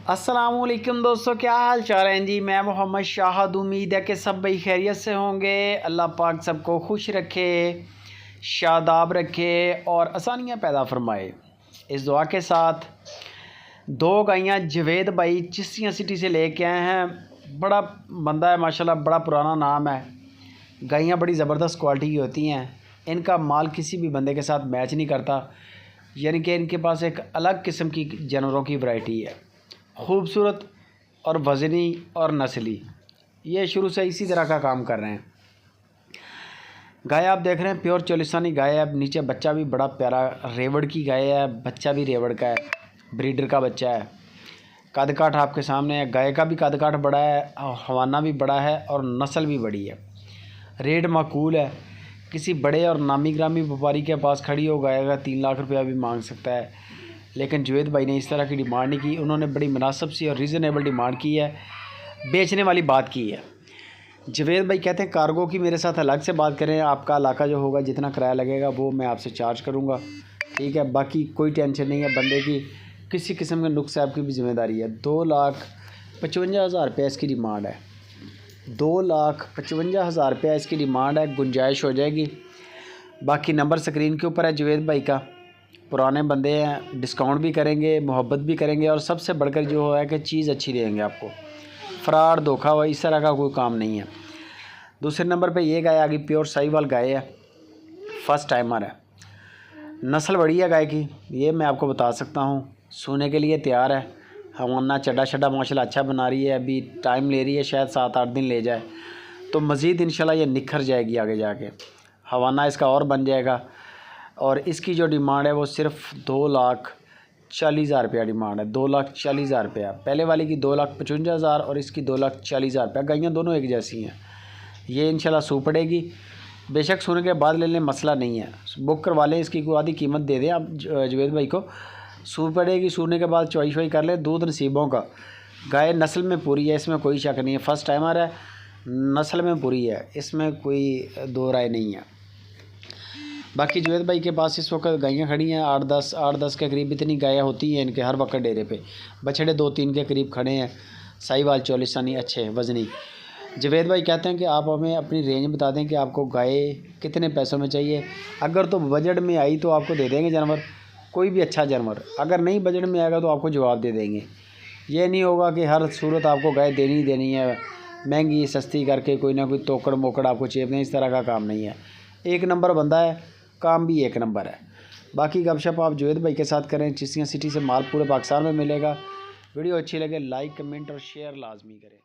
अस्सलामुअलैकुम दोस्तों, क्या हाल चाल हैं जी। मैं मोहम्मद शाहद, उम्मीद है कि सब भाई खैरियत से होंगे। अल्लाह पाक सबको खुश रखे, शादाब रखे और आसानियाँ पैदा फरमाए। इस दुआ के साथ दो गायें जवेद भाई चिश्तियाँ सिटी से लेके आए हैं। बड़ा बंदा है माशाल्लाह, बड़ा पुराना नाम है। गायें बड़ी ज़बरदस्त क्वालिटी की होती हैं। इनका माल किसी भी बंदे के साथ मैच नहीं करता, यानी कि इनके पास एक अलग किस्म की जानवरों की वैरायटी है, खूबसूरत और वज़नी और नस्ली। ये शुरू से इसी तरह का काम कर रहे हैं। गाय आप देख रहे हैं प्योर चोलिस्तानी गाय है। नीचे बच्चा भी बड़ा प्यारा रेवड़ की गाय है, बच्चा भी रेवड़ का है, ब्रीडर का बच्चा है। कद काठ आपके सामने है, गाय का भी कद काठ बड़ा है, हवाना भी बड़ा है और नस्ल भी बड़ी है। रेट माकूल है, किसी बड़े और नामी ग्रामी व्यापारी के पास खड़ी हो गाय का 3 लाख रुपया भी मांग सकता है, लेकिन जवेद भाई ने इस तरह की डिमांड नहीं की। उन्होंने बड़ी मुनासिब सी और रीज़नेबल डिमांड की है, बेचने वाली बात की है। जवेद भाई कहते हैं कार्गो की मेरे साथ अलग से बात करें, आपका इलाका जो होगा जितना किराया लगेगा वो मैं आपसे चार्ज करूँगा, ठीक है। बाकी कोई टेंशन नहीं है, बंदे की किसी किस्म के नुक्स ऐप की भी जिम्मेदारी है। 2,55,000 रुपये इसकी डिमांड है। 2,55,000 रुपया इसकी डिमांड है, गुंजाइश हो जाएगी। बाकी नंबर स्क्रीन के ऊपर है जवेद भाई का। पुराने बंदे हैं, डिस्काउंट भी करेंगे, मोहब्बत भी करेंगे और सबसे बढ़कर जो है कि चीज़ अच्छी देंगे आपको। फ्रॉड धोखा हुआ इस तरह का कोई काम नहीं है। दूसरे नंबर पे ये गाय आ गई, प्योर साहिवाल गाय है, फर्स्ट टाइमर है, नस्ल बड़ी है गाय की, ये मैं आपको बता सकता हूँ। सोने के लिए तैयार है, हवाना चड्डा शड्डा माशाल्लाह अच्छा बना रही है। अभी टाइम ले रही है, शायद 7-8 दिन ले जाए तो मज़ीद इंशाल्लाह ये निखर जाएगी आगे जाके। हवाना इसका और बन जाएगा। और इसकी जो डिमांड है वो सिर्फ 2,40,000 रुपया डिमांड है। 2,40,000 रुपया। पहले वाली की 2,55,000 और इसकी 2,40,000 रुपया। गायें दोनों एक जैसी हैं। ये इंशाल्लाह सू पड़ेगी, बेशक सोने के बाद ले लें, मसला नहीं है। बुक करवा लें, इसकी कोई आधी कीमत दे दें आप जवेद भाई को। सू पड़ेगी, सूने के बाद चॉइस वाई कर लें। दूध नसीबों का। गाय नस्ल में पूरी है, इसमें कोई शक नहीं है। फर्स्ट टाइमर है, नस्ल में पूरी है, इसमें कोई दो राय नहीं है। बाकी जवेद भाई के पास इस वक्त गायें खड़ी हैं 8-10 के करीब इतनी गायें होती हैं इनके हर वक्त डेरे पे। बछड़े 2-3 के करीब खड़े हैं, साहिवाल चोलिस्तानी अच्छे वज़नी। जवेद भाई कहते हैं कि आप हमें अपनी रेंज बता दें कि आपको गाय कितने पैसों में चाहिए। अगर तो बजट में आई तो आपको दे देंगे जानवर, कोई भी अच्छा जानवर। अगर नहीं बजट में आएगा तो आपको जवाब दे देंगे। ये नहीं होगा कि हर सूरत आपको गाय देनी है, महंगी सस्ती करके कोई ना कोई तोकड़ मोकड़ आपको चेप दें, इस तरह का काम नहीं है। एक नंबर बंदा है, काम भी एक नंबर है। बाकी गपशप आप जवेद भाई के साथ करें। चिश्तियाँ सिटी से माल पूरे पाकिस्तान में मिलेगा। वीडियो अच्छी लगे लाइक कमेंट और शेयर लाजमी करें।